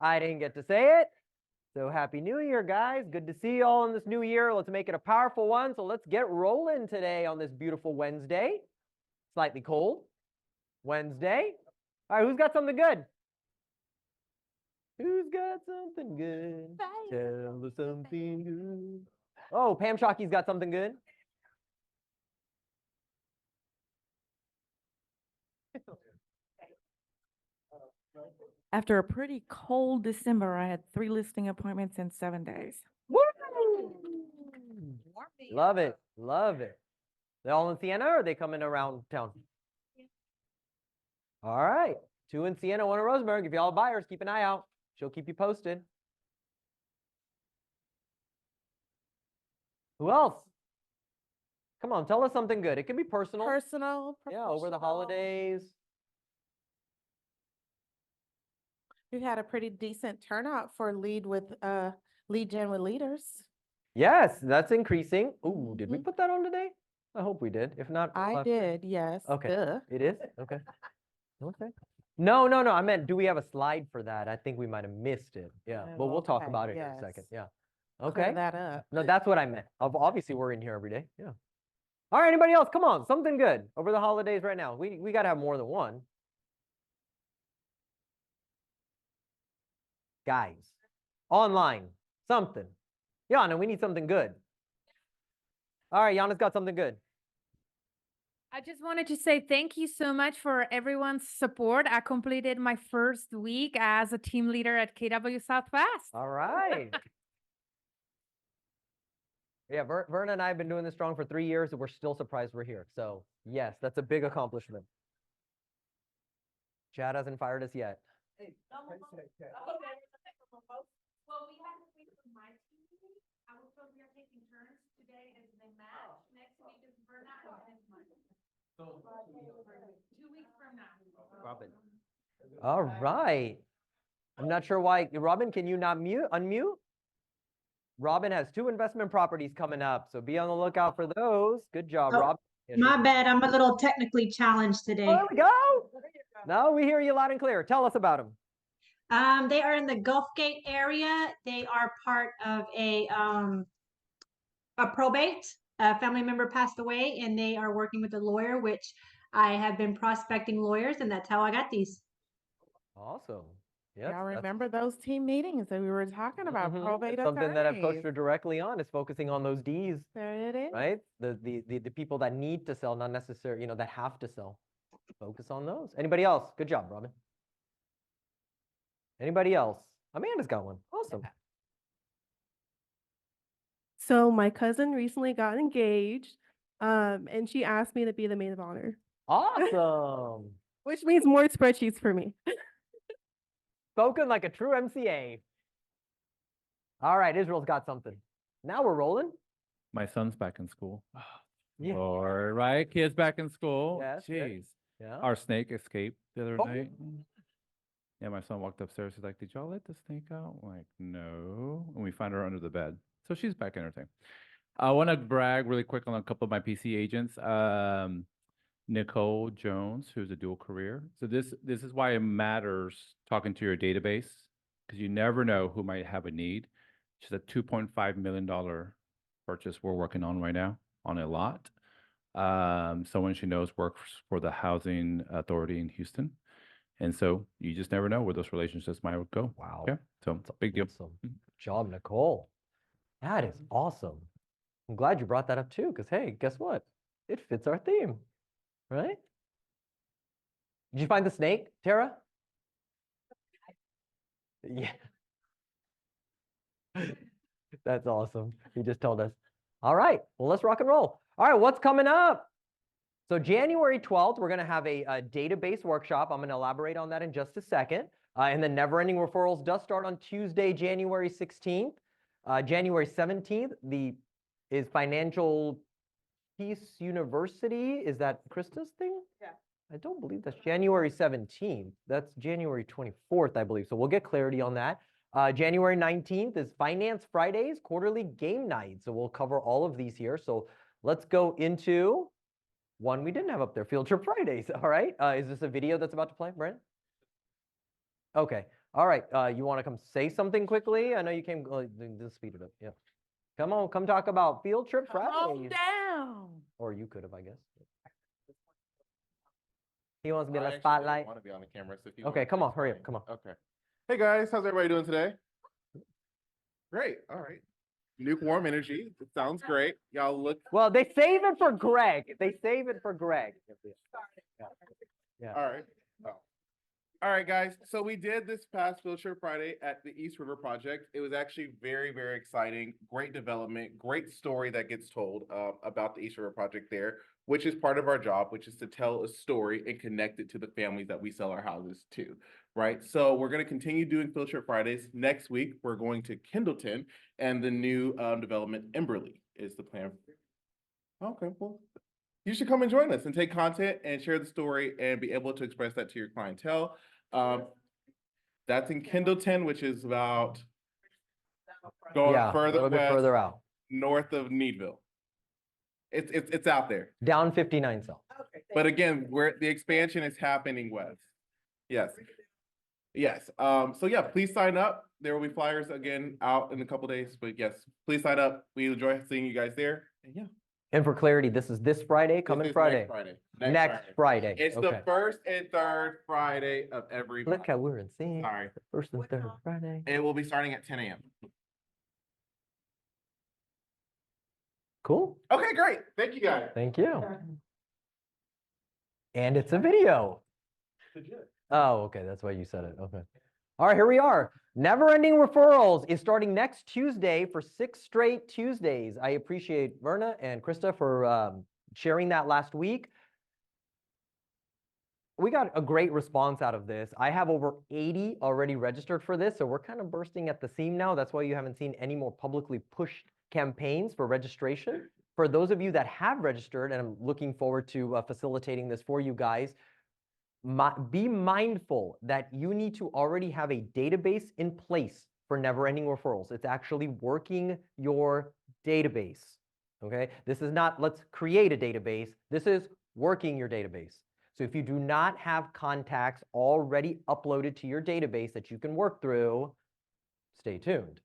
I didn't get to say it. So happy New Year, guys. Good to see you all in this new year. Let's make it a powerful one. So let's get rolling today on this beautiful Wednesday. Slightly cold Wednesday. All right, who's got something good? Who's got something good? Tell us something good. Oh, Pam Shockey's got something good. After a pretty cold December, I had 3 listing appointments in 7 days. Woo! Love it. Love it. They're all in Siena or are they coming around town? All right. 2 in Siena, 1 in Roseburg. If y'all buyers, keep an eye out. She'll keep you posted. Who else? Come on, tell us something good. It can be personal. Personal. Yeah, over the professional. holidays. We had a pretty decent turnout for lead gen with leaders. Yes, that's increasing. Ooh, did we Mhm. put that on today? I hope we did. If not, we'll I have- did, yes. Okay. Duh. It is? Okay. Okay. No. I meant, do we have a slide for that? I think we might have missed it. Yeah, but we'll talk Okay, about it in a second. yes. Yeah. Clear Okay. that up. No, that's what I meant. Obviously, we're in here every day. Yeah. All right, anybody else? Come on, something good over the holidays right now. We got to have more than one. Guys, online, something. Yana, we need something good. All right, Yana's got something good. I just wanted to say thank you so much for everyone's support. I completed my first week as a team leader at KW Southwest. All right. Yeah, Verna and I have been doing this strong for 3 years, and we're still surprised we're here. So yes, that's a big accomplishment. Chad hasn't fired us yet. Well, we had to wait for my team meeting. I was told we are taking turns today as they match. Next week is Verna and next month. 2 weeks from now. Robin. All right. I'm not sure why. Robin, can you not unmute? Robin has 2 investment properties coming up, so be on the lookout for those. Good job, Oh, Rob. Yeah, My bad, I'm a little technically challenged today. there we go. No, we hear you loud and clear. Tell us about them. They are in the Gulf Gate area. They are part of a probate. A family member passed away and they are working with a lawyer, which I have been prospecting lawyers, and that's how I got these. Awesome. Yeah. Y'all remember those team meetings that we were talking about, probate Something that I've coached attorneys? her directly on is focusing on those Ds, There it is. right? The people that need to sell, not necessarily, that have to sell. Focus on those. Anybody else? Good job, Robin. Anybody else? Amanda's got one. Awesome. So my cousin recently got engaged, and she asked me to be the maid of honor, Awesome. which means more spreadsheets for me. Spoken like a true MCA. All right, Israel's got something. Now we're rolling. My son's back in school. Yeah. Lord, right? Kids back in school. Yes, good. Jeez. Yeah. Our snake escaped the other Oh. night. Yeah, my son walked upstairs. He's like, "Did y'all let the snake out?" I'm like, no. And we find her under the bed. So she's back in her thing. I want to brag really quick on a couple of my PC agents. Nicole Jones, who's a dual career. So this is why it matters talking to your database, because you never know who might have a need. She's a $2.5 million purchase we're working on right now on a lot. Someone she knows works for the housing authority in Houston. And so you just never know where those relationships might go. Wow. Okay. So it's a big deal. Awesome. Good job, Nicole. That is awesome. I'm glad you brought that up too, because hey, guess what? It fits our theme, right? Did you find the snake, Tara? Yeah. That's awesome. He just told us. All right, well, let's rock and roll. All right, what's coming up? So January 12th, we're going to have a database workshop. I'm going to elaborate on that in just a second. And the Never Ending Referrals does start on Tuesday, January 16th. January 17th is Financial Peace University. Is that Krista's thing? Yeah. I don't believe that's January 17th. That's January 24th, I believe. So we'll get clarity on that. January 19th is Finance Fridays, quarterly game night. So we'll cover all of these here. So let's go into one we didn't have up there, Field Trip Fridays. All right. Is this a video that's about to play, Brent? Okay. All right, you want to come say something quickly? I know you came, just speed it up, yeah. Come on, come talk about Field Trip Calm Fridays. down. Or you could have, I guess. He wants to be I in the actually didn't spotlight. want to be on the camera, so if you Okay, want, come on, that's hurry up, fine. come on. Okay. Hey guys, how's everybody doing today? Great. All right. Lukewarm energy. It sounds great. Y'all look. Well, they save it for Greg. They save it for Greg. Yeah. All right. Oh. All right, guys. So we did this past Field Trip Friday at the East River Project. It was actually very, very exciting. Great development, great story that gets told about the East River Project there, which is part of our job, which is to tell a story and connect it to the families that we sell our houses to, right? So we're going to continue doing Field Trip Fridays. Next week, we're going to Kendleton, and the new development, Emberley, is the plan. Okay, well, you should come and join us and take content and share the story and be able to express that to your clientele. That's in Kendleton, which is about going Yeah, a further little bit west, further out. north of Needville. It's out there. Down 59 South. But again, where the expansion is happening west. Yes. Yes. So yeah, please sign up. There will be flyers again out in a couple days, but yes, please sign up. We enjoy seeing you guys there. And yeah. And for clarity, this is this Friday, this coming is Friday. Next Friday. Next Friday. It's Okay. the first and third Friday of every month. Look how we're in sync. Sorry. First and third Friday. It will be starting at 10 a.m. Cool. Okay, great. Thank you guys. Thank you. And it's a video. Oh, okay. That's why you said it. Okay. All right, here we are. Never Ending Referrals is starting next Tuesday for 6 straight Tuesdays. I appreciate Verna and Krista for sharing that last week. We got a great response out of this. I have over 80 already registered for this, so we're kind of bursting at the seam now. That's why you haven't seen any more publicly pushed campaigns for registration. For those of you that have registered, and I'm looking forward to facilitating this for you guys, be mindful that you need to already have a database in place for Never Ending Referrals. It's actually working your database, okay? This is not, let's create a database. This is working your database. So if you do not have contacts already uploaded to your database that you can work through, stay tuned,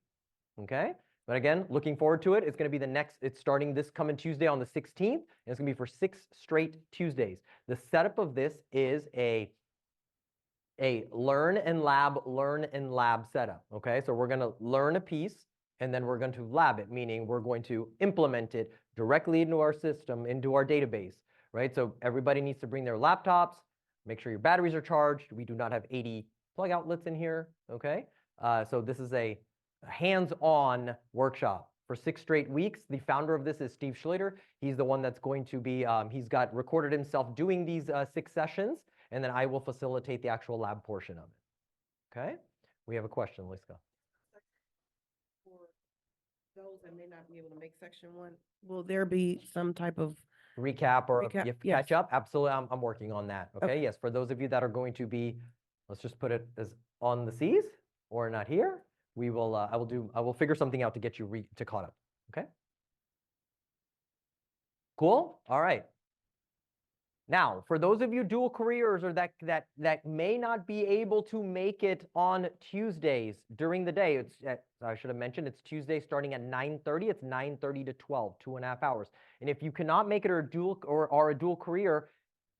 okay? But again, looking forward to it. It's going to be it's starting this coming Tuesday on the 16th, and it's going to be for 6 straight Tuesdays. The setup of this is a learn and lab setup, okay? So we're going to learn a piece, and then we're going to lab it, meaning we're going to implement it directly into our system, into our database, right? So everybody needs to bring their laptops, make sure your batteries are charged. We do not have 80 plug outlets in here, okay? So this is a hands-on workshop for 6 straight weeks. The founder of this is Steve Schluter. He's the one that's going to be, he's got recorded himself doing these 6 sessions, and then I will facilitate the actual lab portion of it. Okay? We have a question, Liska. For those that may not be able to make section 1, will there be some type of Recap or Recap, catch yes. up? Absolutely, I'm working on that. Okay? Yes, for those of you that are going to be, let's just put it as on the seas or not here, we will, I will figure something out to get you to caught up, okay? Cool, all right. Now, for those of you dual careers or that may not be able to make it on Tuesdays during the day, I should have mentioned, it's Tuesday starting at 9:30, it's 9:30 to 12, 2.5 hours. And if you cannot make it or are a dual career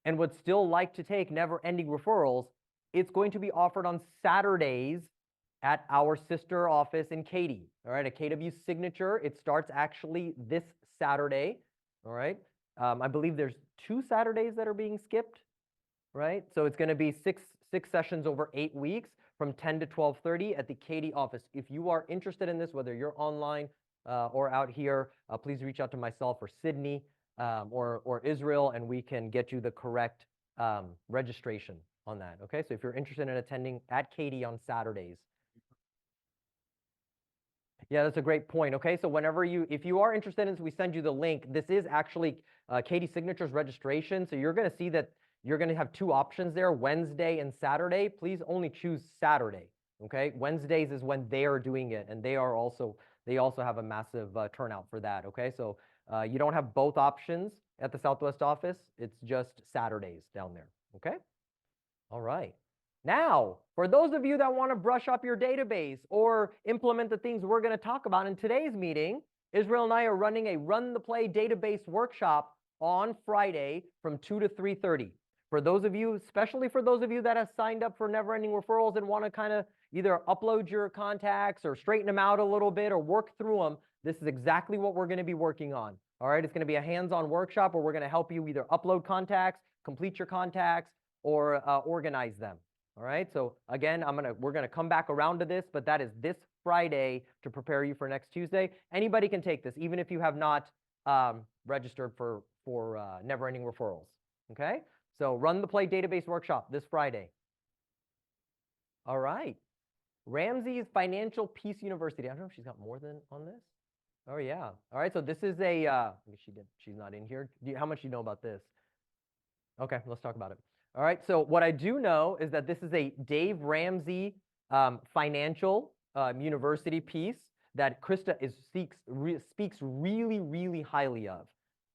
and would still like to take Never Ending Referrals, it's going to be offered on Saturdays at our sister office in Katy, all right, at KW Signature. It starts actually this Saturday, all right? I believe there's 2 Saturdays that are being skipped, right? So it's going to be six sessions over 8 weeks from 10 to 12:30 at the Katy office. If you are interested in this, whether you're online or out here, please reach out to myself or Sydney or Israel, and we can get you the correct registration on that, okay? So if you're interested in attending at Katy on Saturdays, yeah, that's a great point. Okay, so if you are interested in this, we send you the link. This is actually Katy Signature's registration. So you're going to see that you're going to have 2 options there, Wednesday and Saturday. Please only choose Saturday. Okay, Wednesdays is when they are doing it, and they also have a massive turnout for that. Okay, so you don't have both options at the Southwest office. It's just Saturdays down there. Okay, all right. Now, for those of you that want to brush up your database or implement the things we're going to talk about in today's meeting, Israel and I are running a Run the Play database workshop on Friday from 2 to 3:30. For those of you, especially for those of you that have signed up for Never Ending Referrals and want to kind of either upload your contacts or straighten them out a little bit or work through them, this is exactly what we're going to be working on. All right, it's going to be a hands-on workshop where we're going to help you either upload contacts, complete your contacts, or organize them. All right, so again, we're gonna come back around to this, but that is this Friday to prepare you for next Tuesday. Anybody can take this, even if you have not registered for Never Ending Referrals. Okay, so Run the Play database workshop this Friday. All right, Ramsey's Financial Peace University. I don't know if she's got more than on this. Oh yeah. All right, so this is a. She's not in here. How much do you know about this? Okay, let's talk about it. All right, so what I do know is that this is a Dave Ramsey financial university piece that Krista speaks really, really highly of.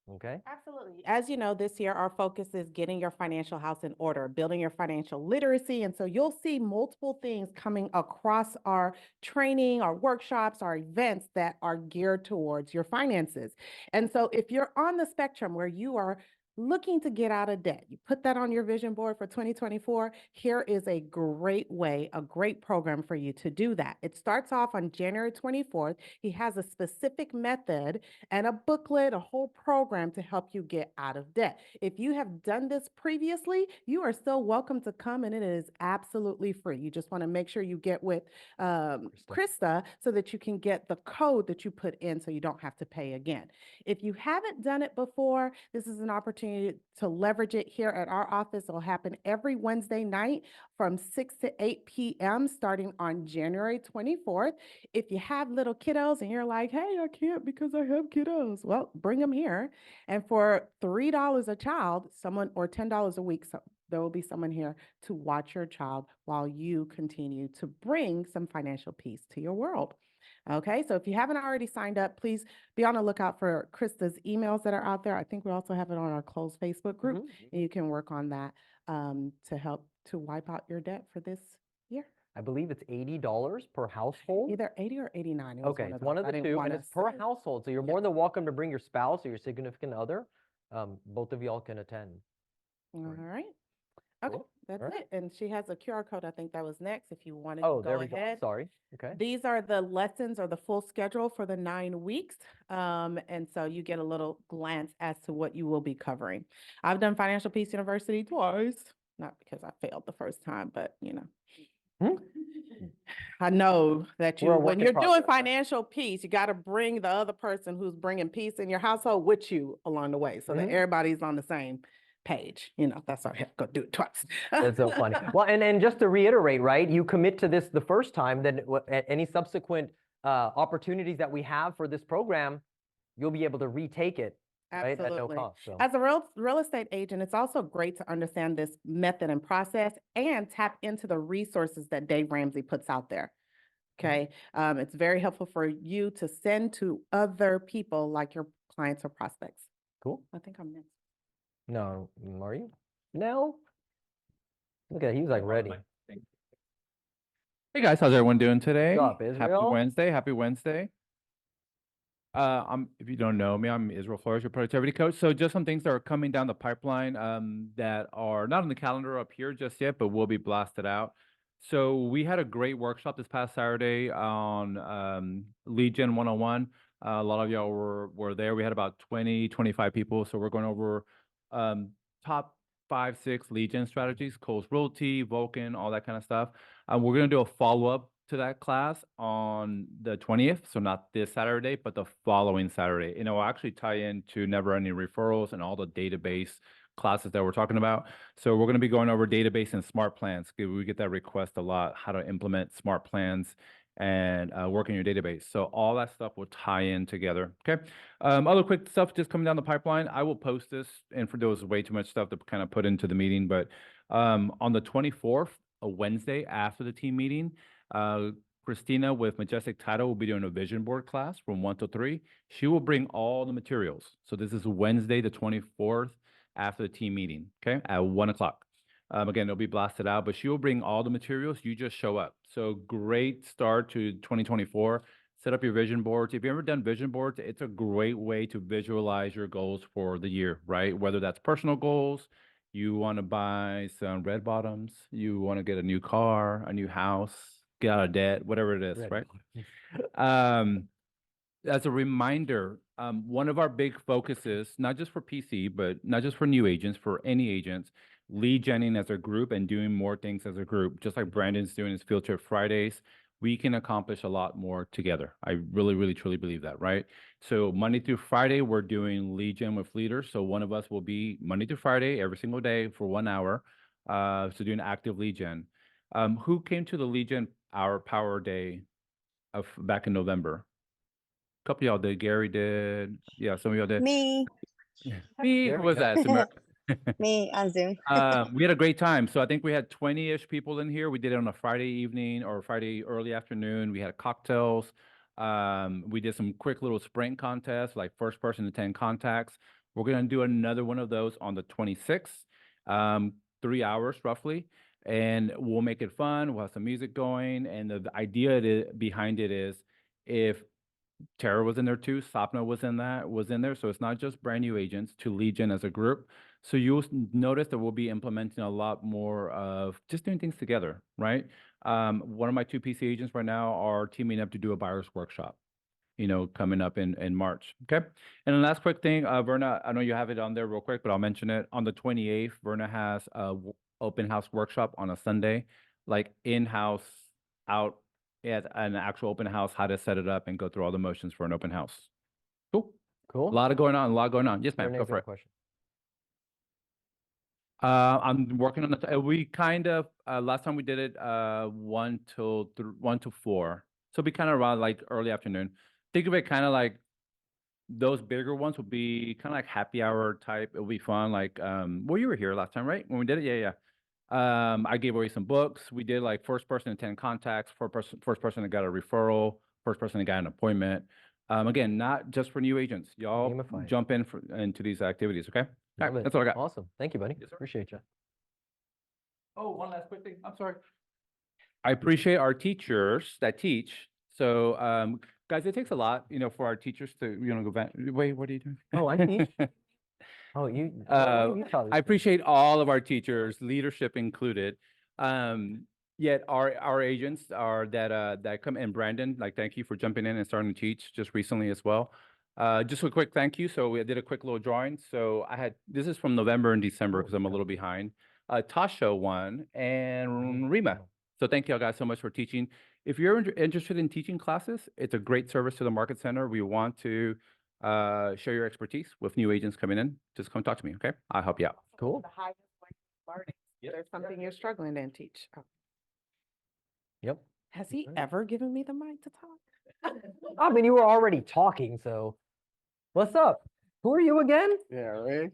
Okay. Absolutely. As you know, this year our focus is getting your financial house in order, building your financial literacy. And so you'll see multiple things coming across our training, our workshops, our events that are geared towards your finances. And so if you're on the spectrum where you are looking to get out of debt, you put that on your vision board for 2024, here is a great way, a great program for you to do that. It starts off on January 24th. He has a specific method and a booklet, a whole program to help you get out of debt. If you have done this previously, you are still welcome to come, and it is absolutely free. You just want to make sure you get with Krista so that you can get the code that you put in so you don't have to pay again. If you haven't done it before, this is an opportunity to leverage it here at our office. It'll happen every Wednesday night from 6 to 8 p.m. starting on January 24th. If you have little kiddos and you're like, hey, I can't because I have kiddos, well, bring them here. And for $3 a child, or $10 a week, so there will be someone here to watch your child while you continue to bring some financial peace to your world. Okay, so if you haven't already signed up, please be on the lookout for Krista's emails that are out there. I think we also have it on our closed Facebook group, and you can work on that to help to wipe out your debt for this year. I believe it's $80 per household. Either 80 or 89. It was Okay, it's one of the two, and it's per household. So you're more than welcome to bring your spouse or your significant other. Both of y'all can attend. All right. Okay, Cool. that's All right. it. And she has a QR code. I think that was next. If you wanted Oh, to there go we go. ahead. Sorry. Okay. These are the lessons or the full schedule for the 9 weeks. And so you get a little glance as to what you will be covering. I've done Financial Peace University twice, not because I failed the first time, but I know that We're a when work in you're doing progress, right? financial peace, you got to bring the other person who's bringing peace in your household with you along the way so that everybody's on the same page. That's why I have to go do it twice. That's so funny. Well, and just to reiterate, right? You commit to this the first time, then any subsequent opportunities that we have for this program, you'll be able to retake it, right? At no Absolutely. cost. So. As a real estate agent, it's also great to understand this method and process and tap into the resources that Dave Ramsey puts out there. Okay. It's very helpful for you to send to other people like your clients or prospects. Cool. I think I'm next. No, are you? No. Look at, he's like ready. Hey guys, how's everyone doing today? What's up, Happy Israel? Wednesday. Happy Wednesday. If you don't know me, I'm Israel Flores, your productivity coach. So just some things that are coming down the pipeline that are not on the calendar up here just yet, but will be blasted out. So we had a great workshop this past Saturday on Lead Gen 101. A lot of y'all were there. We had about 25 people. So we're going over top 5, 6 lead gen strategies, Coles Realty, Vulcan, all that kind of stuff. We're going to do a follow-up to that class on the 20th. So not this Saturday, but the following Saturday. And it will actually tie into Never Ending Referrals and all the database classes that we're talking about. So we're going to be going over database and smart plans. We get that request a lot, how to implement smart plans and work in your database. So all that stuff will tie in together. Okay. Other quick stuff just coming down the pipeline. I will post this, and for those way too much stuff to kind of put into the meeting, but on the 24th, a Wednesday after the team meeting, Christina with Majestic Title will be doing a vision board class from 1 to 3. She will bring all the materials. So this is Wednesday, the 24th after the team meeting, okay, at 1 o'clock. Again, it'll be blasted out, but she will bring all the materials. You just show up. So great start to 2024. Set up your vision boards. If you've ever done vision boards, it's a great way to visualize your goals for the year, right? Whether that's personal goals, you want to buy some red bottoms, you want to get a new car, a new house, get out of debt, whatever it is, Red right? bottoms. As a reminder, one of our big focuses, not just for PC, but not just for new agents, for any agents, lead genning as a group and doing more things as a group, just like Brandon's doing his Field Trip Fridays, we can accomplish a lot more together. I really, really, truly believe that, right? So Monday through Friday, we're doing lead gen with leaders. So one of us will be Monday through Friday, every single day for 1 hour. So doing active lead gen. Who came to the lead gen hour power day of back in November? A couple of y'all did. Gary did. Yeah, some of y'all did. Me, Me, There who we was go. that? Samara. me on Zoom. We had a great time. So I think we had 20-ish people in here. We did it on a Friday evening or Friday early afternoon. We had cocktails. We did some quick little sprint contests, like first person to 10 contacts. We're going to do another one of those on the 26th, 3 hours roughly. And we'll make it fun. We'll have some music going. And the idea behind it is if Tara was in there too. Sapna was in there. So it's not just brand new agents to lead gen as a group. So you'll notice that we'll be implementing a lot more of just doing things together, right? One of my 2 PC agents right now are teaming up to do a buyer's workshop, coming up in March. Okay. And the last quick thing, Verna, I know you have it on there real quick, but I'll mention it. On the 28th, Verna has a open house workshop on a Sunday, like in-house, out at an actual open house, how to set it up and go through all the motions for an open house. Cool. Cool. A lot going on. Yes, ma'am. Renee's Go got for a it. question. I'm working on the, we kind of, last time we did it, 1 till 4. So it'll be kind of around like early afternoon. Think of it kind of like those bigger ones will be kind of like happy hour type. It'll be fun. Like, well, you were here last time, right? When we did it? Yeah. I gave away some books. We did like first person to 10 contacts, first person that got a referral, first person that got an appointment. Again, not just for new agents. Y'all Gamify it. jump into these activities, okay? All Love right, it. that's all I got. Awesome. Thank you, buddy. Yes, sir. Appreciate you. Oh, one last quick thing. I'm sorry. I appreciate our teachers that teach. So, guys, it takes a lot, for our teachers to, go back. Wait, what are you doing? Oh, I teach. Oh, you. You tell I us. appreciate all of our teachers, leadership included. Yet our agents are that come in. Brandon, like, thank you for jumping in and starting to teach just recently as well. Just a quick thank you. So we did a quick little drawing. So this is from November and December because I'm a little behind. Tasha won and Rima. So thank you all guys so much for teaching. If you're interested in teaching classes, it's a great service to the Market Center. We want to share your expertise with new agents coming in. Just come talk to me, okay? I'll help you out. Cool. The highest learning. There's something you're struggling in, teach. Oh. Yep. Has he Right. ever given me the mic to talk? I mean, you were already talking, so what's up? Who are you again? Yeah, right.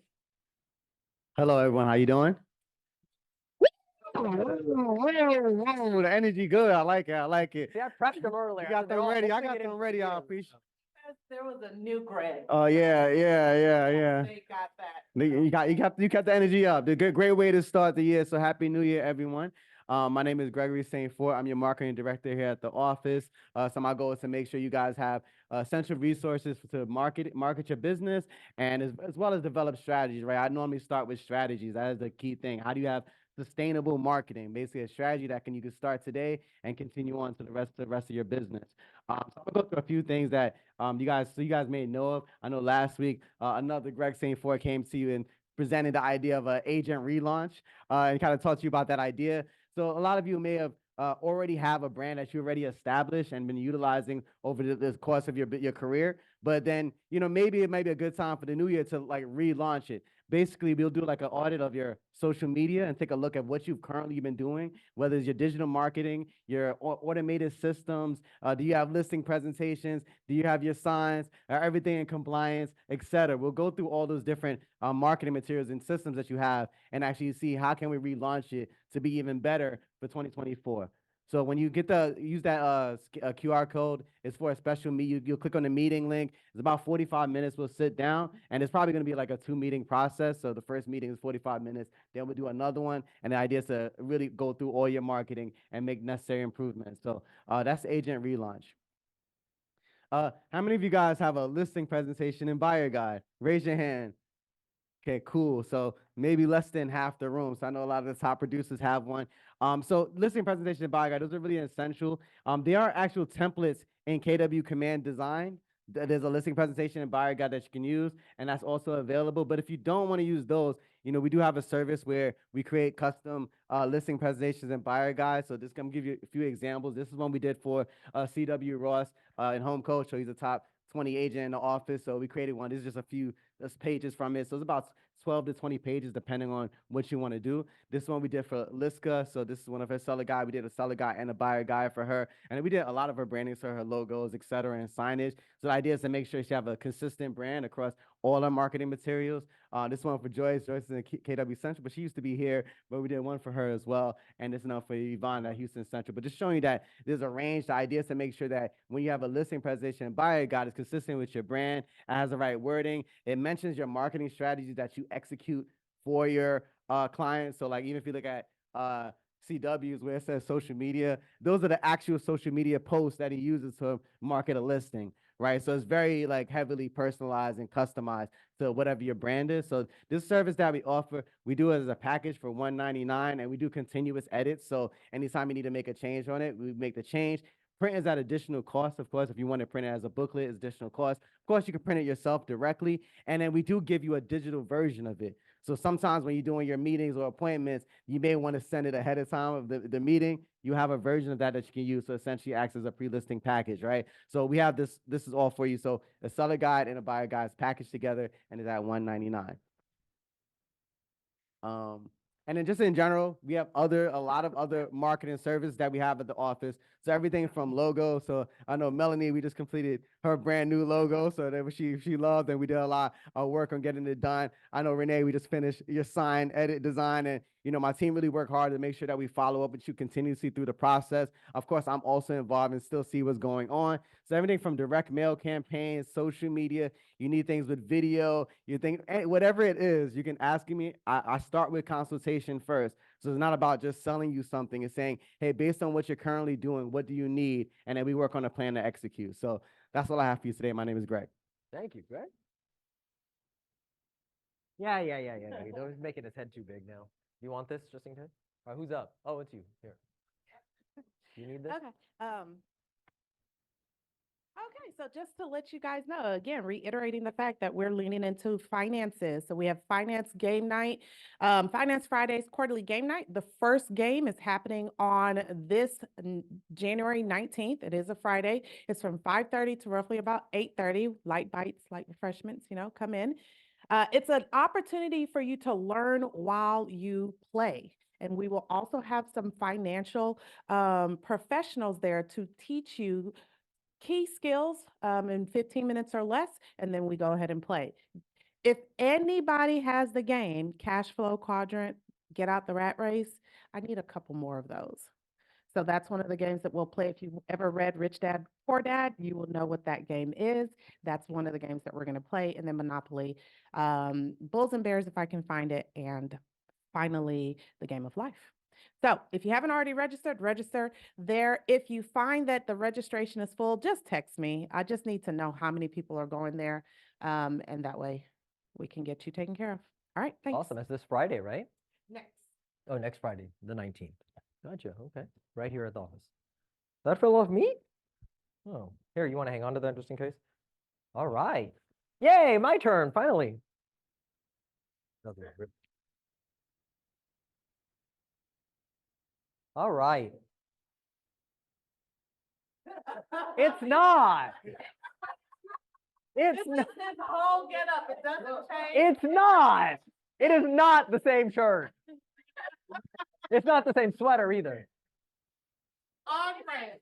Hello, everyone. How you doing? Whoa, the energy good. I like it. I like it. See, I prepped them earlier. You got them ready. I got them ready. I appreciate. There was a new Greg. Oh yeah. They got that. You kept the energy up. The great way to start the year. So happy New Year, everyone. My name is Gregory St. Fort. I'm your marketing director here at the office. So my goal is to make sure you guys have essential resources to market your business and as well as develop strategies, right? I normally start with strategies. That is the key thing. How do you have sustainable marketing? Basically a strategy that you can start today and continue on to the rest of your business. So I'm gonna go through a few things that you guys may know of. I know last week another Greg St. Fort came to you and presented the idea of an agent relaunch and kind of taught you about that idea. So a lot of you may have already have a brand that you already established and been utilizing over the course of your career. But then, maybe it might be a good time for the new year to like relaunch it. Basically, we'll do like an audit of your social media and take a look at what you've currently been doing, whether it's your digital marketing, your automated systems, do you have listing presentations, do you have your signs, everything in compliance, etc. We'll go through all those different marketing materials and systems that you have and actually see how can we relaunch it to be even better for 2024. So when you use that QR code, it's for a special meet. You'll click on the meeting link. It's about 45 minutes. We'll sit down, and it's probably going to be like a 2-meeting process. So the first meeting is 45 minutes. Then we'll do another one, and the idea is to really go through all your marketing and make necessary improvements. So that's Agent Relaunch. How many of you guys have a listing presentation and buyer guide? Raise your hand. Okay, cool. So maybe less than half the room. So I know a lot of the top producers have one. So listing presentation and buyer guide, those are really essential. There are actual templates in KW Command Design. There's a listing presentation and buyer guide that you can use, and that's also available. But if you don't want to use those, we do have a service where we create custom listing presentations and buyer guides. So this going to give you a few examples. This is one we did for CW Ross in Home Coach. So he's a top 20 agent in the office. So we created one. This is just a few pages from it. So it's about 12 to 20 pages depending on what you want to do. This one we did for Liska. So this is one of her seller guide. We did a seller guide and a buyer guide for her. And we did a lot of her branding, so her logos, et cetera, and signage. So the idea is to make sure she have a consistent brand across all our marketing materials. This one for Joyce. Joyce is in KW Central, but she used to be here, but we did one for her as well. And this one for Yvonne at Houston Central. But just showing you that there's a range. The idea is to make sure that when you have a listing presentation and buyer guide, it's consistent with your brand, it has the right wording. It mentions your marketing strategies that you execute for your clients. So like even if you look at CW's where it says social media, those are the actual social media posts that he uses to market a listing, right? So it's very like heavily personalized and customized to whatever your brand is. So this service that we offer, we do it as a package for $199, and we do continuous edits. So anytime you need to make a change on it, we make the change. Print is at additional cost, of course. If you want to print it as a booklet, it's additional cost. Of course, you can print it yourself directly, and then we do give you a digital version of it. So sometimes when you're doing your meetings or appointments, you may want to send it ahead of time of the meeting. You have a version of that you can use. So essentially acts as a pre-listing package, right? So we have this is all for you. So a seller guide and a buyer guide is packaged together and is at $199. And then just in general, we have a lot of other marketing services that we have at the office. So everything from logo. So I know Melanie, we just completed her brand new logo. So that she loved, and we did a lot of work on getting it done. I know Renee, we just finished your sign edit design, and my team really worked hard to make sure that we follow up with you continuously through the process. Of course, I'm also involved and still see what's going on. So everything from direct mail campaigns, social media, you need things with video, you think whatever it is, you can ask me. I start with consultation first. So it's not about just selling you something. It's saying, hey, based on what you're currently doing, what do you need? And then we work on a plan to execute. So that's all I have for you today. My name is Greg. Thank you, Greg. Yeah. Don't make it his head too big now. You want this just in case? All right, who's up? Oh, it's you. Here. You need this? Okay. Okay, so just to let you guys know, again, reiterating the fact that we're leaning into finances. So we have Finance Game Night, Finance Fridays quarterly game night. The first game is happening on this January 19th. It is a Friday. It's from 5:30 to roughly about 8:30. Light bites, light refreshments, come in. It's an opportunity for you to learn while you play. And we will also have some financial professionals there to teach you key skills in 15 minutes or less, and then we go ahead and play. If anybody has the game, Cash Flow Quadrant, Get Out the Rat Race, I need a couple more of those. So that's one of the games that we'll play. If you've ever read Rich Dad, Poor Dad, you will know what that game is. That's one of the games that we're going to play. And then Monopoly, Bulls and Bears, if I can find it, and finally, the Game of Life. So if you haven't already registered, register there. If you find that the registration is full, just text me. I just need to know how many people are going there. And that way we can get you taken care of. All right, thanks. Awesome. It's this Friday, right? Next. Oh, next Friday, the 19th. Gotcha. Okay. Right here at the office. That fell off me? Oh, here, you want to hang on to that just in case? All right. Yay, my turn, finally. All right. It's not. It's not. The whole get up. It doesn't change. It's not. It is not the same shirt. It's not the same sweater either. Andre.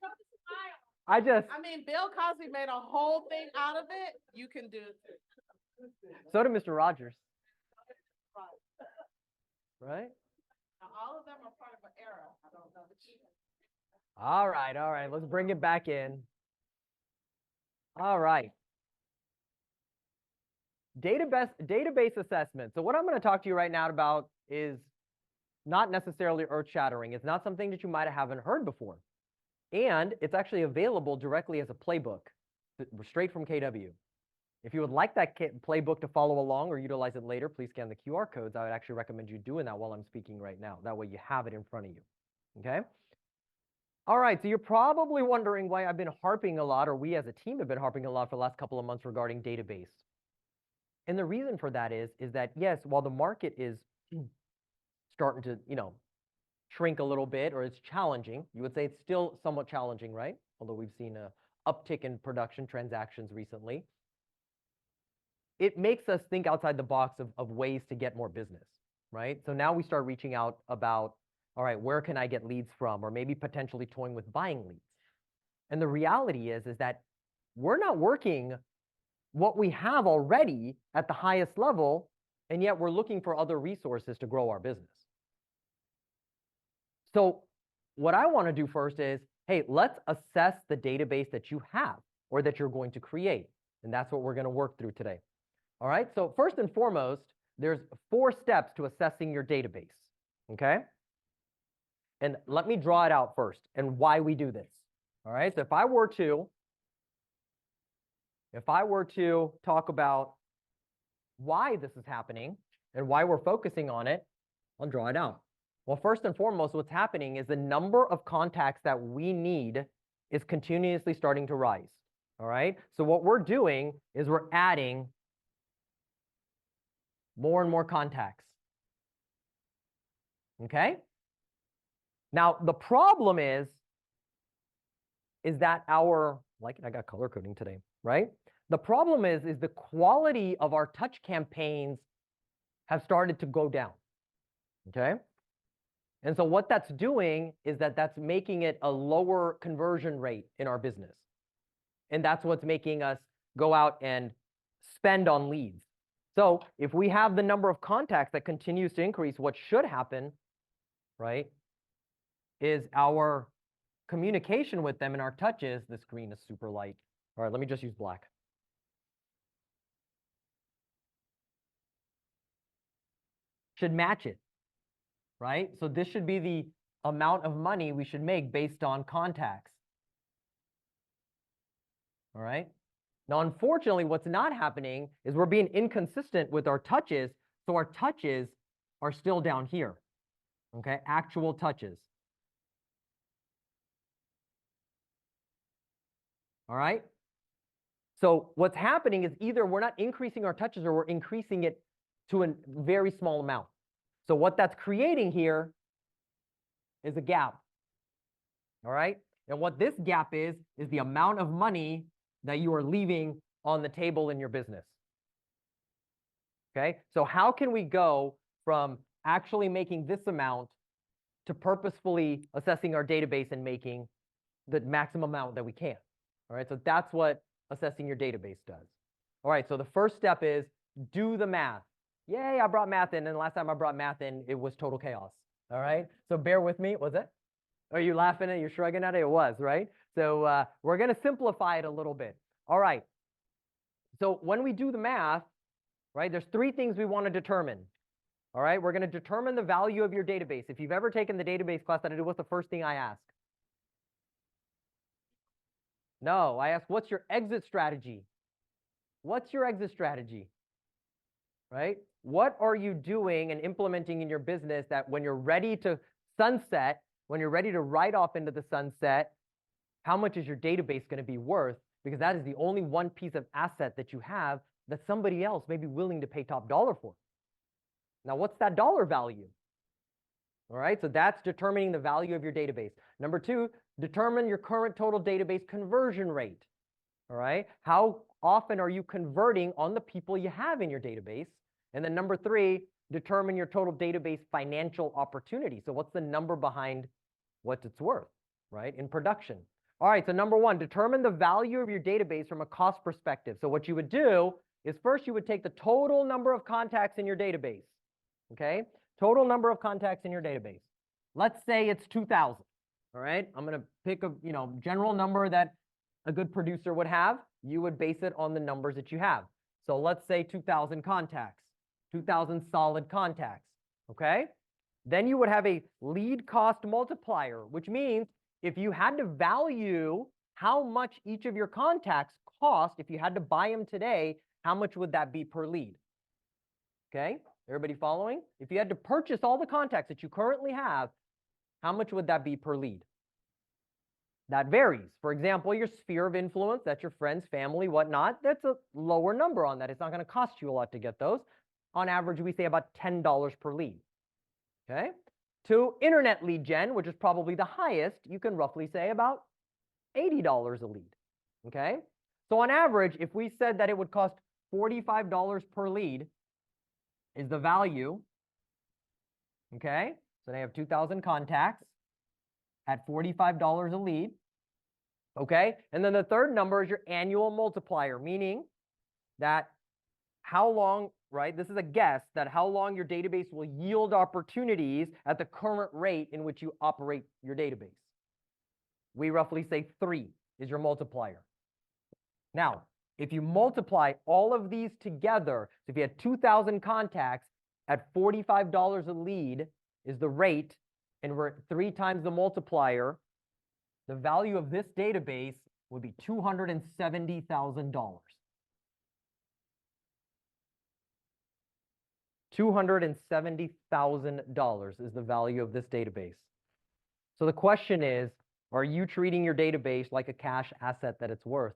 I mean, Bill Cosby made a whole thing out of it. You can do it too. So did Mr. Rogers. Right? Now, all of them are part of an era. I don't know that you. All right, let's bring it back in. All right. Database assessment. So what I'm going to talk to you right now about is not necessarily earth-shattering. It's not something that you might have haven't heard before. And it's actually available directly as a playbook, straight from KW. If you would like that playbook to follow along or utilize it later, please scan the QR codes. I would actually recommend you doing that while I'm speaking right now. That way you have it in front of you, okay? All right, so you're probably wondering why I've been harping a lot, or we as a team have been harping a lot for the last couple of months regarding database. And the reason for that is that, yes, while the market is starting to, shrink a little bit, or it's challenging, you would say it's still somewhat challenging, right? Although we've seen a uptick in production transactions recently. It makes us think outside the box of ways to get more business, right? So now we start reaching out about, all right, where can I get leads from? Or maybe potentially toying with buying leads. And the reality is that we're not working what we have already at the highest level, and yet we're looking for other resources to grow our business. So what I want to do first is, hey, let's assess the database that you have or that you're going to create. And that's what we're going to work through today. All right, so first and foremost, there's 4 steps to assessing your database, okay? And let me draw it out first and why we do this. All right, so if I were to talk about why this is happening and why we're focusing on it, I'll draw it out. Well, first and foremost, what's happening is the number of contacts that we need is continuously starting to rise. All right, so what we're doing is we're adding more and more contacts. Okay? Now, the problem is that I got color coding today, right? The problem is the quality of our touch campaigns have started to go down, okay? And so what that's doing is that's making it a lower conversion rate in our business. And that's what's making us go out and spend on leads. So if we have the number of contacts that continues to increase, what should happen, right, is our communication with them and our touches. This green is super light. All right, let me just use black. Should match it, right? So this should be the amount of money we should make based on contacts. All right. Now, unfortunately, what's not happening is we're being inconsistent with our touches. So our touches are still down here. Okay, actual touches. All right. So what's happening is either we're not increasing our touches or we're increasing it to a very small amount. So what that's creating here is a gap. All right. And what this gap is the amount of money that you are leaving on the table in your business. Okay. So how can we go from actually making this amount to purposefully assessing our database and making the maximum amount that we can? All right. So that's what assessing your database does. All right. So the first step is do the math. Yay, I brought math in. And the last time I brought math in, it was total chaos. All right. So bear with me. Was it? Are you laughing at it? You're shrugging at it? It was, right? So we're going to simplify it a little bit. All right. So when we do the math, right, there's 3 things we want to determine. All right. We're going to determine the value of your database. If you've ever taken the database class that I did, what's the first thing I ask? No, I ask, what's your exit strategy? What's your exit strategy? Right? What are you doing and implementing in your business that when you're ready to sunset, when you're ready to ride off into the sunset, how much is your database going to be worth? Because that is the only one piece of asset that you have that somebody else may be willing to pay top dollar for. Now, what's that dollar value? All right, so that's determining the value of your database. Number 2, determine your current total database conversion rate. All right, how often are you converting on the people you have in your database? And then number 3, determine your total database financial opportunity. So what's the number behind what it's worth, right, in production? All right, so number 1, determine the value of your database from a cost perspective. So what you would do is first you would take the total number of contacts in your database, okay? Total number of contacts in your database. Let's say it's 2,000, all All right, I'm gonna pick a, general number that a good producer would have. You would base it on the numbers that you have. So let's say 2,000 contacts, 2,000 solid contacts, okay? Then you would have a lead cost multiplier, which means if you had to value how much each of your contacts cost, if you had to buy them today, how much would that be per lead? Okay, everybody following? If you had to purchase all the contacts that you currently have, how much would that be per lead? That varies. For example, your sphere of influence, that's your friends, family, whatnot, that's a lower number on that. It's not going to cost you a lot to get those. On average, we say about $10 per lead. Okay, to internet lead gen, which is probably the highest, you can roughly say about $80 a lead. Okay, so on average, if we said that it would cost $45 per lead is the value, okay, so they have 2,000 contacts at $45 a lead, okay, and then the third number is your annual multiplier, meaning that how long, right, this is a guess, that how long your database will yield opportunities at the current rate in which you operate your database. We roughly say 3 is your multiplier. Now, if you multiply all of these together, so if you had 2,000 contacts at $45 a lead is the rate, and we're at 3 times the multiplier, the value of this database would be $270,000. $270,000 is the value of this database. So the question is, are you treating your database like a cash asset that it's worth?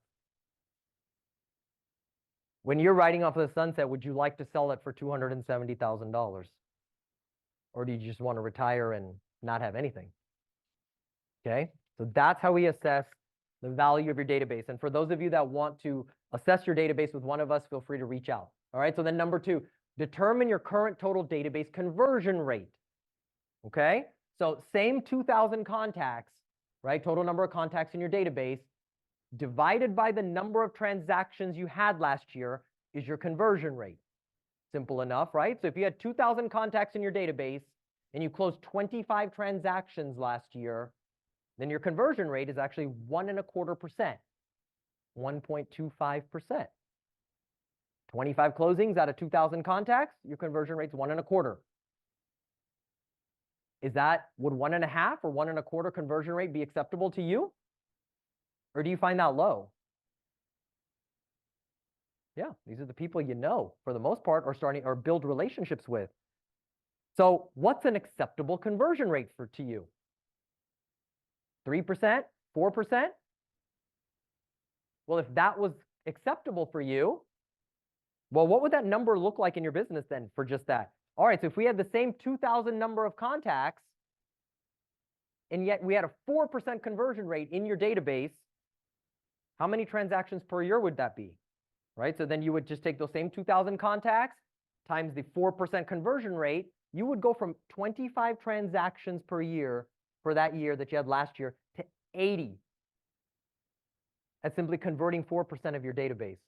When you're riding off of the sunset, would you like to sell it for $270,000? Or do you just want to retire and not have anything? Okay, so that's how we assess the value of your database. And for those of you that want to assess your database with one of us, feel free to reach out. All right, so then number 2, determine your current total database conversion rate. Okay, so same 2,000 contacts, right? Total number of contacts in your database divided by the number of transactions you had last year is your conversion rate. Simple enough, right? So if you had 2,000 contacts in your database and you closed 25 transactions last year, then your conversion rate is actually 1.25%, 1.25%. 25 closings out of 2,000 contacts, your conversion rate's 1.25. Would 1.5 or 1.25 conversion rate be acceptable to you? Or do you find that low? Yeah, these are the people you know, for the most part, are starting or build relationships with. So what's an acceptable conversion rate to you? 3%? 4%? Well, if that was acceptable for you, well, what would that number look like in your business then for just that? All right, so if we had the same 2,000 number of contacts, and yet we had a 4% conversion rate in your database, how many transactions per year would that be? Right, so then you would just take those same 2,000 contacts times the 4% conversion rate. You would go from 25 transactions per year for that year that you had last year to 80. That's simply converting 4% of your database.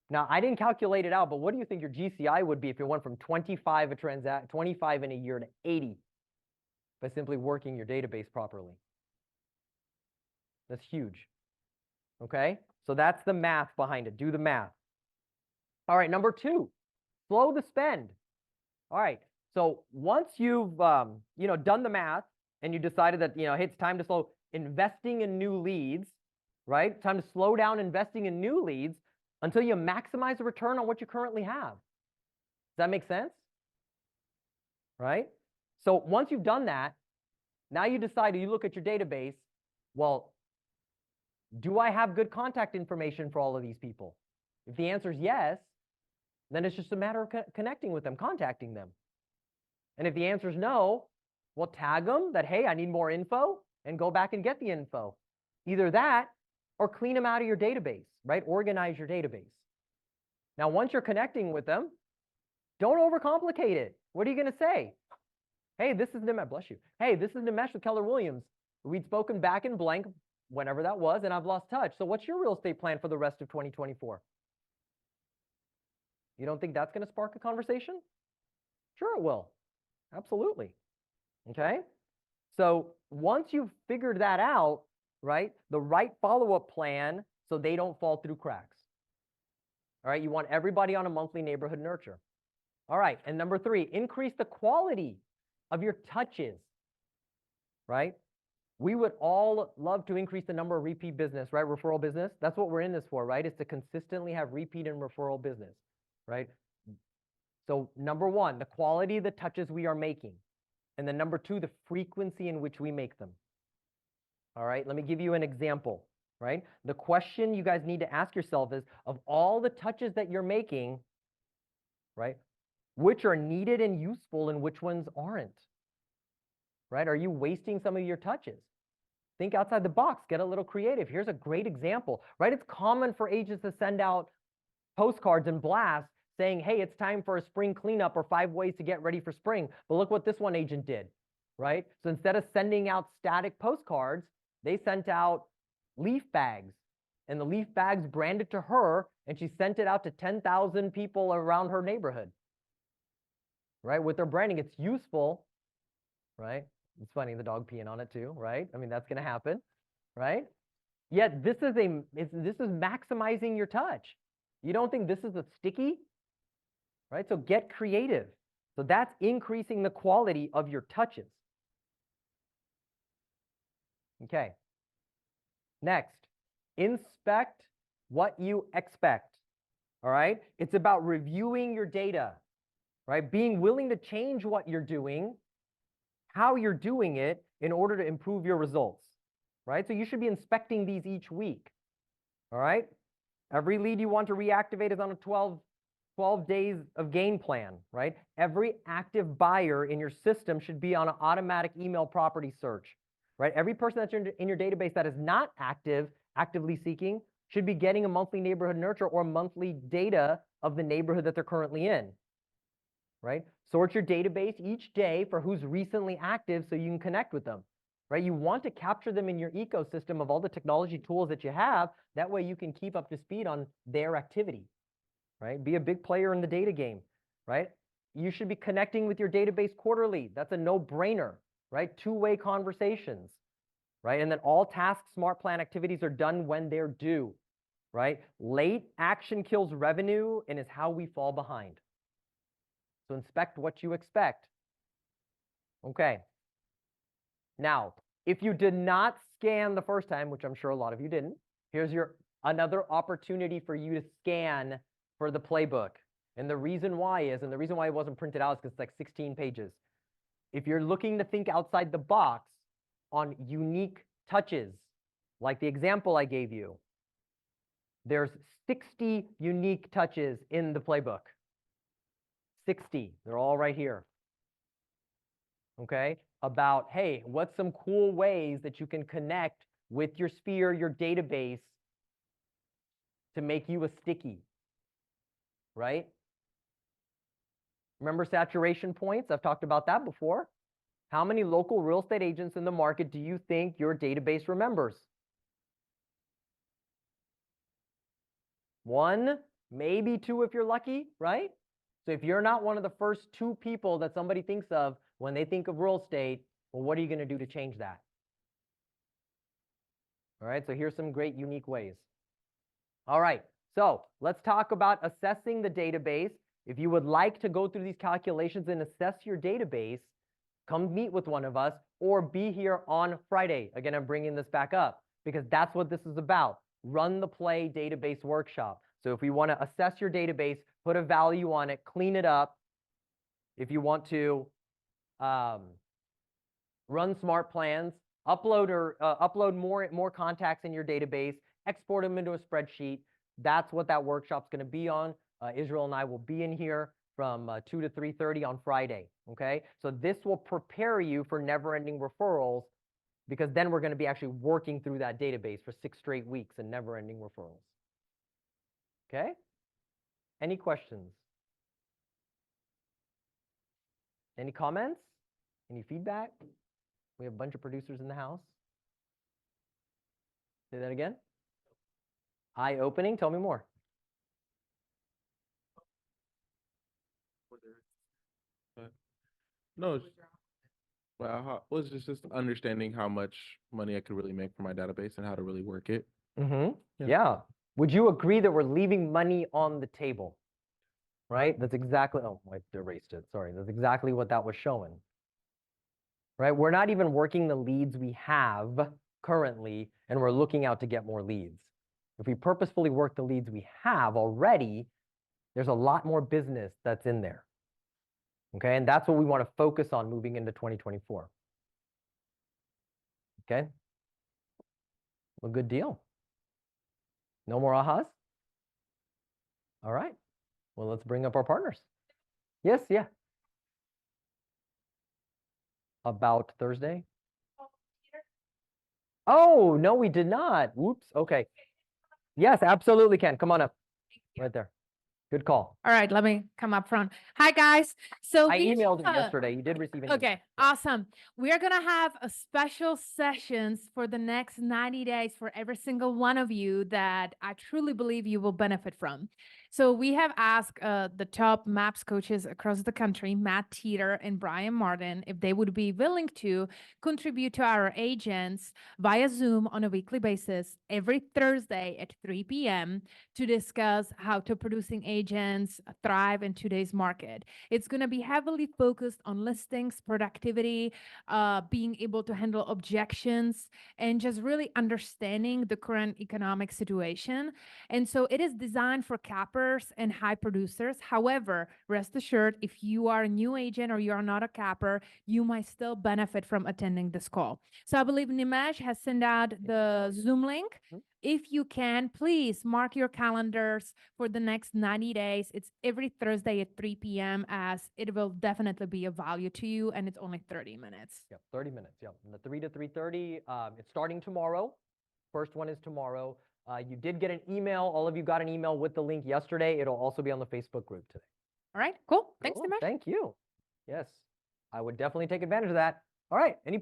Now, I didn't calculate it out, but what do you think your GCI would be if it went from 25 in a year to 80 by simply working your database properly? That's huge. Okay, so that's the math behind it. Do the math. All right, number 2, slow the spend. All right, so once you've done the math and you decided that hey, it's time to slow investing in new leads, right? Time to slow down investing in new leads until you maximize the return on what you currently have. Does that make sense? Right? So once you've done that, now you decide, you look at your database, well, do I have good contact information for all of these people? If the answer is yes, then it's just a matter of connecting with them, contacting them. And if the answer is no, well, tag them that, hey, I need more info, and go back and get the info. Either that or clean them out of your database, right? Organize your database. Now, once you're connecting with them, don't overcomplicate it. What are you going to say? Hey, this is Nimesh, bless you. Hey, this is Nimesh with Keller Williams. We'd spoken back in blank, whenever that was, and I've lost touch. So what's your real estate plan for the rest of 2024? You don't think that's going to spark a conversation? Sure it will. Absolutely. Okay? So once you've figured that out, right, the right follow-up plan so they don't fall through cracks. All right, you want everybody on a monthly neighborhood nurture. All right, and number 3, increase the quality of your touches, right? We would all love to increase the number of repeat business, right? Referral business. That's what we're in this for, right? Is to consistently have repeat and referral business, right? So number 1, the quality of the touches we are making. And then number 2, the frequency in which we make them. All right, let me give you an example, right? The question you guys need to ask yourself is, of all the touches that you're making, right, which are needed and useful and which ones aren't, right? Are you wasting some of your touches? Think outside the box, get a little creative. Here's a great example, right? It's common for agents to send out postcards and blasts saying, hey, it's time for a spring cleanup or 5 ways to get ready for spring. But look what this one agent did, right? So instead of sending out static postcards, they sent out leaf bags, and the leaf bags branded to her, and she sent it out to 10,000 people around her neighborhood, right? With their branding, it's useful, right? It's funny, the dog peeing on it too, right? I mean, that's going to happen, right? Yet this is maximizing your touch. You don't think this is a sticky, right? So get creative. So that's increasing the quality of your touches. Okay. Next, inspect what you expect. All right. It's about reviewing your data, right? Being willing to change what you're doing, how you're doing it in order to improve your results, right? So you should be inspecting these each week. All right. Every lead you want to reactivate is on a 12 days of gain plan, right? Every active buyer in your system should be on an automatic email property search, right? Every person that's in your database that is not actively seeking, should be getting a monthly neighborhood nurture or monthly data of the neighborhood that they're currently in, right? Sort your database each day for who's recently active so you can connect with them, right? You want to capture them in your ecosystem of all the technology tools that you have. That way you can keep up to speed on their activity, right? Be a big player in the data game, right? You should be connecting with your database quarterly. That's a no-brainer, right? 2-way conversations, right? And then all task smart plan activities are done when they're due, right? Late action kills revenue and is how we fall behind. So inspect what you expect. Okay. Now, if you did not scan the first time, which I'm sure a lot of you didn't, here's another opportunity for you to scan for the playbook. And the reason why it wasn't printed out is because it's like 16 pages. If you're looking to think outside the box on unique touches, like the example I gave you, there's 60 unique touches in the playbook. 60, they're all right here. Okay, about, hey, what's some cool ways that you can connect with your sphere, your database, to make you a sticky, right? Remember saturation points? I've talked about that before. How many local real estate agents in the market do you think your database remembers? 1, maybe 2 if you're lucky, right? So if you're not one of the first 2 people that somebody thinks of when they think of real estate, well, what are you going to do to change that? All right, so here's some great unique ways. All right, so let's talk about assessing the database. If you would like to go through these calculations and assess your database, come meet with one of us or be here on Friday. Again, I'm bringing this back up because that's what this is about. Run the play database workshop. So if we want to assess your database, put a value on it, clean it up. If you want to run smart plans, upload more contacts in your database, export them into a spreadsheet. That's what that workshop's going to be on. Israel and I will be in here from 2 to 3:30 on Friday. Okay, so this will prepare you for never-ending referrals, because then we're going to be actually working through that database for 6 straight weeks and never-ending referrals. Okay, any questions? Any comments? Any feedback? We have a bunch of producers in the house. Say that again. Eye-opening. Tell me more. No, Well, was just understanding how much money I could really make from my database and how to really work it. Mm-hmm. Yeah. Yeah. Would you agree that we're leaving money on the table? Right? That's exactly, oh, I erased it. Sorry. That's exactly what that was showing. Right? We're not even working the leads we have currently, and we're looking out to get more leads. If we purposefully work the leads we have already, there's a lot more business that's in there. Okay? And that's what we want to focus on moving into 2024. Okay? Well, good deal. No more ahas? All right. Well, let's bring up our partners. Yes, yeah. About Thursday? Oh, no, we did not. Whoops. Okay. Yes, absolutely can. Come on up. Right there. Good call. All right, let me come up front. Hi, guys. So I we emailed you have- yesterday. You did receive an email. Okay, awesome. We are gonna have a special sessions for the next 90 days for every single one of you that I truly believe you will benefit from. So we have asked the top MAPS coaches across the country, Matt Teeter and Brian Martin, if they would be willing to contribute to our agents via Zoom on a weekly basis every Thursday at 3 p.m. to discuss how to producing agents thrive in today's market. It's going to be heavily focused on listings, productivity, being able to handle objections, and just really understanding the current economic situation. And so it is designed for cappers and high producers. However, rest assured, if you are a new agent or you are not a capper, you might still benefit from attending this call. So I believe Nimesh has sent out the Zoom link. If you can, please mark your calendars for the next 90 days. It's every Thursday at 3 p.m. as it will definitely be of value to you, and it's only 30 minutes. Yep, 30 minutes. Yep. From the 3 to 3:30. It's starting tomorrow. First one is tomorrow. You did get an email. All of you got an email with the link yesterday. It'll also be on the Facebook group today. All right, cool. Thanks, Cool, Nimesh. Thank you. Yes, I would definitely take advantage of that. All right. Did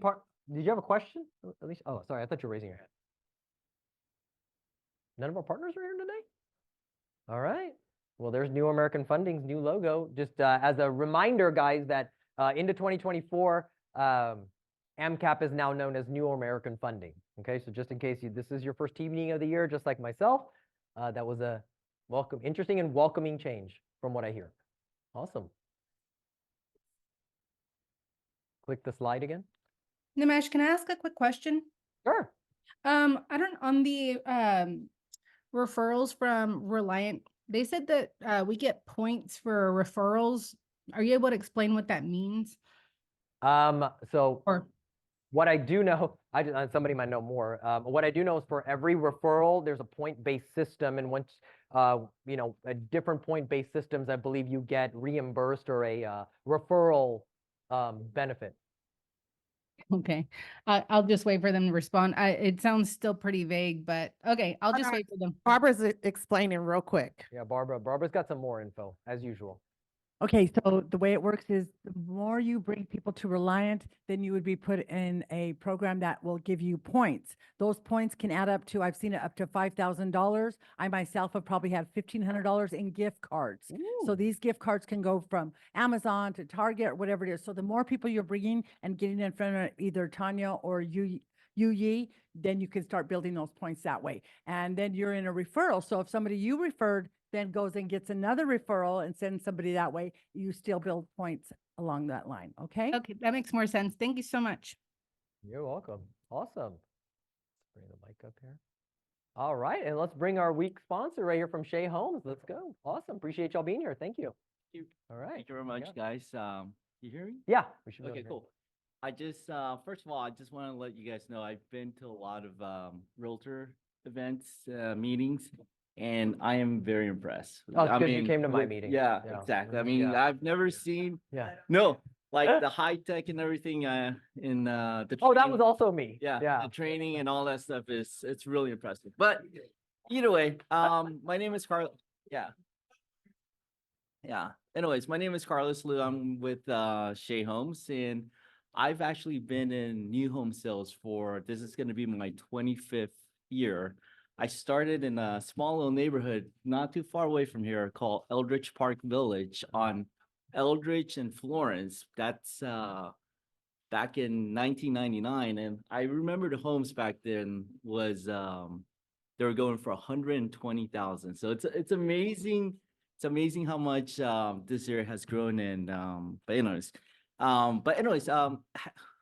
you have a question? At least, oh, sorry. I thought you were raising your hand. None of our partners are here today? All right. Well, there's New American Funding's new logo. Just as a reminder, guys, that into 2024, AMCAP is now known as New American Funding. Okay, so just in case this is your first team meeting of the year, just like myself, that was a interesting and welcoming change from what I hear. Awesome. Click the slide again. Nimesh, can I ask a quick question? Sure. I don't, on the referrals from Reliant, they said that we get points for referrals. Are you able to explain what that means? So Or what I do know, somebody might know more. What I do know is for every referral, there's a point-based system, and once at different point-based systems, I believe you get reimbursed or a referral benefit. okay, I'll just wait for them to respond. It sounds still pretty vague, but okay, I'll just wait for them. Barbara's explaining real quick. Yeah, Barbara's got some more info as usual. Okay, so the way it works is the more you bring people to Reliant, then you would be put in a program that will give you points. Those points can add up to, I've seen it up to $5,000. I myself have probably had $1,500 in gift cards. So these gift cards can go from Amazon to Target or whatever it is. So the more people you're bringing and getting in front of either Tanya or Yi, then you can start building those points that way. And then you're in a referral. So if somebody you referred then goes and gets another referral and sends somebody that way, you still build points along that line, okay? Okay, that makes more sense. Thank you so much. You're welcome. Awesome. Bring the mic up here. All right, and let's bring our week sponsor right here from Shea Homes. Let's go. Awesome. Appreciate y'all being here. Thank you. Thank you. All right. Thank you very much, guys. You hear me? Yeah, we should be able Okay, to hear cool. I just, first of all, I just want to let you guys know I've been to a lot of realtor events, meetings, and I am very impressed. Oh, it's I good you mean, came to my with- meeting. Yeah, Yeah. exactly. I Mhm. mean, Yeah. I've never seen, Yeah. no, like the high tech and everything in the Oh, that training- was also me. yeah, Yeah. the training and all that stuff it's really impressive. But either way, my name is Carl. Yeah. Yeah. Anyways, my name is Carlos Liu. I'm with Shea Homes, and I've actually been in new home sales this is going to be my 25th year. I started in a small little neighborhood not too far away from here called Eldridge Park Village on Eldridge and Florence. That's back in 1999. And I remember the homes back then was, they were going for 120,000. So it's amazing. It's amazing how much, this area has grown. And,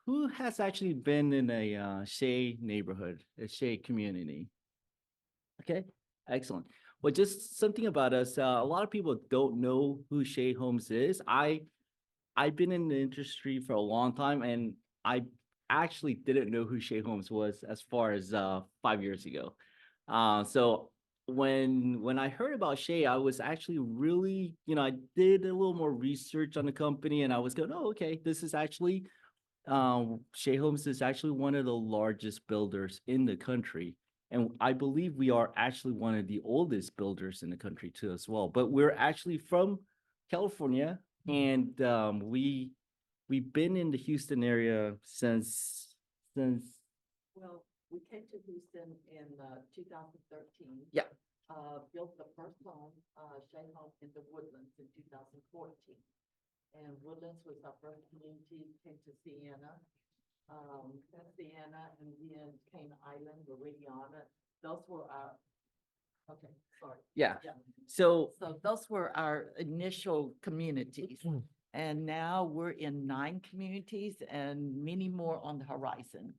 who has actually been in a, Shea neighborhood, a Shea community? Okay, excellent. Well, just something about us. A lot of people don't know who Shea Homes is. I've been in the industry for a long time, and I actually didn't know who Shea Homes was as far as 5 years ago. So when I heard about Shea, I was actually really, I did a little more research on the company, and I was going, oh, okay, this is actually Shea Homes is actually one of the largest builders in the country. And I believe we are actually one of the oldest builders in the country too as well. But we're actually from California, and we've been in the Houston area since. Well, we came to Houston in 2013. Yeah. Built the first home, Shea Home in the Woodlands in 2014. And Woodlands was our first community, came to Sienna. Sienna, and then Cane Island, Meridiana. Those were our, okay, sorry. Yeah. So So those were our initial communities. And now we're in 9 communities and many more on the horizon.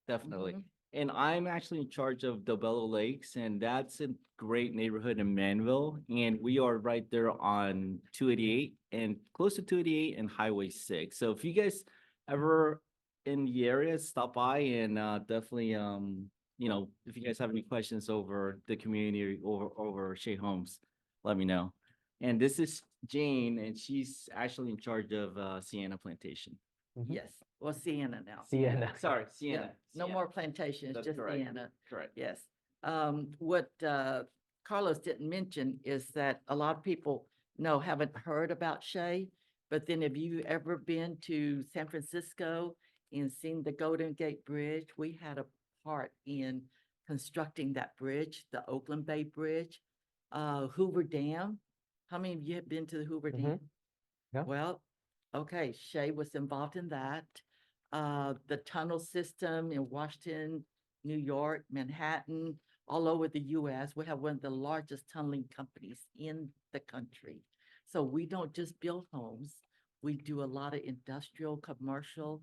definitely. And I'm actually in charge of Dobelo Lakes, and that's a great neighborhood in Manville. And we are right there on 288 and close to 288 and Highway 6. So if you guys ever in the area, stop by and definitely, if you guys have any questions over the community or over Shea Homes, let me know. And this is Jane, and she's actually in charge of Sienna Plantation. Yes, or Sienna now. Sienna. Sorry, Yeah, Sienna. no more plantations, That's just correct. Sienna. Correct. Yes. What Carlos didn't mention is that a lot of people haven't heard about Shea, but then have you ever been to San Francisco and seen the Golden Gate Bridge? We had a part in constructing that bridge, the Oakland Bay Bridge, Hoover Dam. How many of you have been to the Hoover Dam? Yeah. Well, okay, Shea was involved in that. The tunnel system in Washington, New York, Manhattan, all over the US. We have one of the largest tunneling companies in the country. So we don't just build homes. We do a lot of industrial, commercial.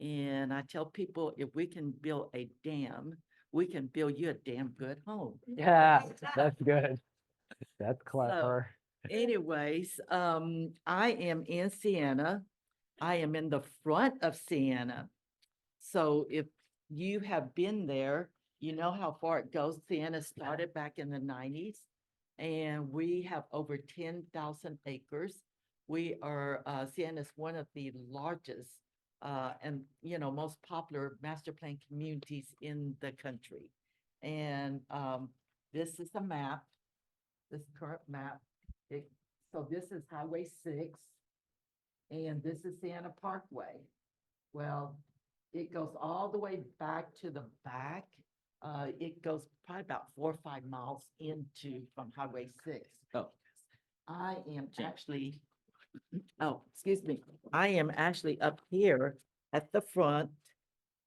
And I tell people, if we can build a dam, we can build you a damn good home. Yeah, that's good. That's clever. Anyways, I am in Sienna. I am in the front of Sienna. So if you have been there, you know how far it goes. Sienna started back in the 90s, and we have over 10,000 acres. We are, Sienna is one of the largest and most popular master plan communities in the country. And this is a map, this current map. So this is Highway 6, and this is Sienna Parkway. Well, it goes all the way back to the back. It goes probably about 4 or 5 miles from Highway 6. Oh. I am actually, excuse me. I am actually up here at the front,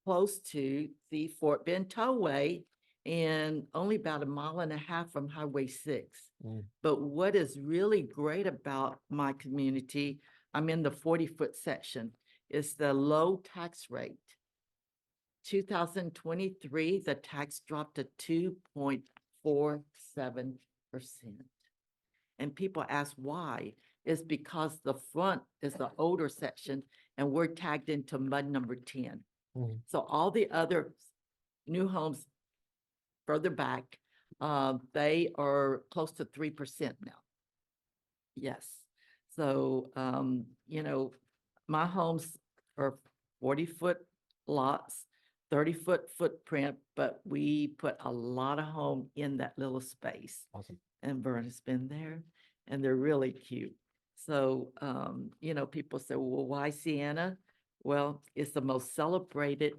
close to the Fort Bend Tollway, and only about 1.5 miles from Highway 6. But what is really great about my community, I'm in the 40-foot section, is the low tax rate. 2023, the tax dropped to 2.47%. And people ask why. It's because the front is the older section and we're tagged into MUD number 10. So all the other new homes further back, they are close to 3% now. Yes. So, my homes are 40-foot lots, 30-foot footprint, but we put a lot of home in that little space. Awesome. And Verna's been there, and they're really cute. So, people say, well, why Sienna? Well, it's the most celebrated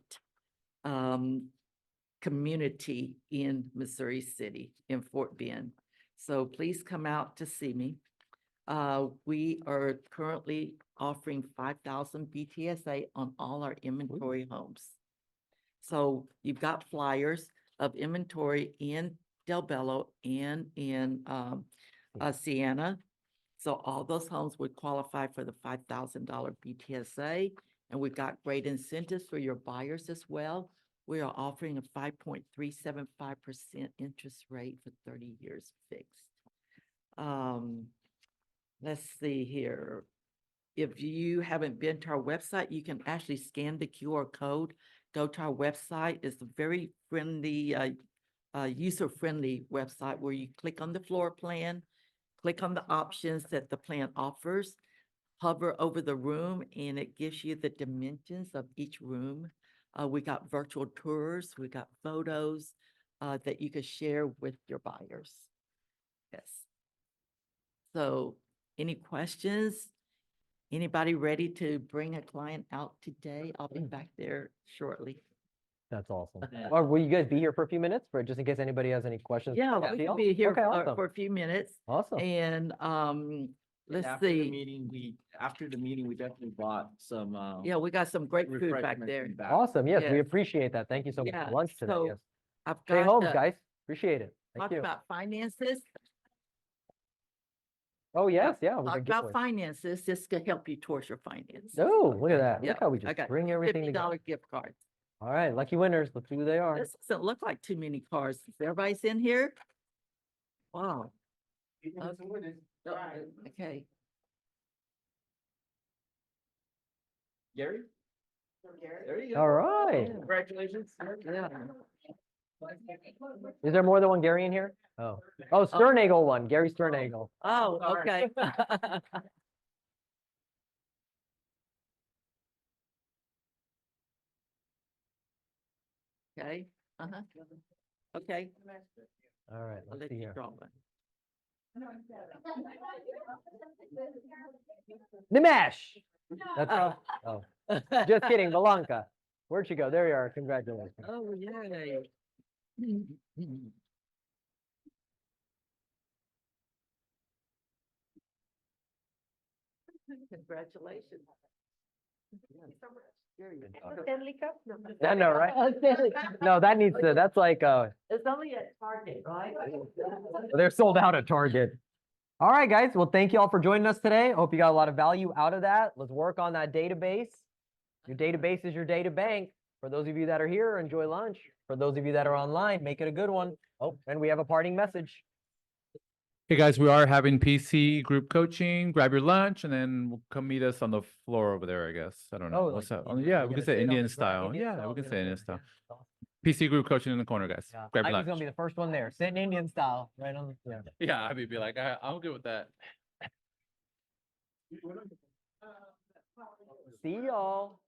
community in Missouri City, in Fort Bend. So please come out to see me. We are currently offering 5,000 BTSA on all our inventory homes. So you've got flyers of inventory in Del Bello and in Sienna. So all those homes would qualify for the $5,000 BTSA. And we've got great incentives for your buyers as well. We are offering a 5.375% interest rate for 30 years fixed. Let's see here. If you haven't been to our website, you can actually scan the QR code, go to our website. It's a very friendly, user-friendly website where you click on the floor plan, click on the options that the plan offers, hover over the room, and it gives you the dimensions of each room. We got virtual tours, we got photos that you could share with your buyers. Yes. So any questions? Anybody ready to bring a client out today? I'll be back there shortly. That's awesome. Or will you guys be here for a few minutes for just in case anybody has any questions? Yeah, about we the can deal? be here Okay, awesome. for a few minutes. Awesome. And let's After the see. meeting, we definitely bought some, Yeah, we got some great food back refreshments there. and back. Awesome. Yes, we Yes. appreciate that. Thank you so much Yeah, for lunch today. so Yes. I've Stay got home, to guys. Appreciate it. Thank talk you. about finances. Oh, yes. Yeah. we Talk can get about one. finances. This could help you towards your finances. Oh, look at that. Yeah, Look how we I just got bring everything together. $50 gift cards. All right. Lucky winners. Let's see who they are. This doesn't look like too many cards. Everybody's in here? Wow. Okay. Gary? There you go. All right. Congratulations. Yeah. Is there more than one Gary in here? Oh, oh, Sternagel one. Gary Sternagel. Oh, okay. Okay, okay. All right. I'll Let's let see you here. draw one. Nimesh. That's, Oh. oh, just kidding. Belanca. Where'd she go? There you are. Congratulations. Oh, yay. Congratulations. Stanley Cup? No. I know, right? No, that needs to, that's like, It's only at Target, right? they're sold out at Target. All right, guys. Well, thank you all for joining us today. Hope you got a lot of value out of that. Let's work on that database. Your database is your data bank. For those of you that are here, enjoy lunch. For those of you that are online, make it a good one. Oh, and we have a parting message. Hey guys, we are having PC group coaching. Grab your lunch and then we'll come meet us on the floor over there, I guess. I don't know. Oh, What's like up? Indian- Yeah, you're we gonna can say sit on Indian the ground, style. Indian Yeah, style, we can yeah, say Indian okay. style. PC group coaching in the corner, guys. Yeah. Grab I your was gonna lunch. be the first one there, sitting Indian style, right on. Yeah. Yeah, I'd be like, I'm good with that. See y'all.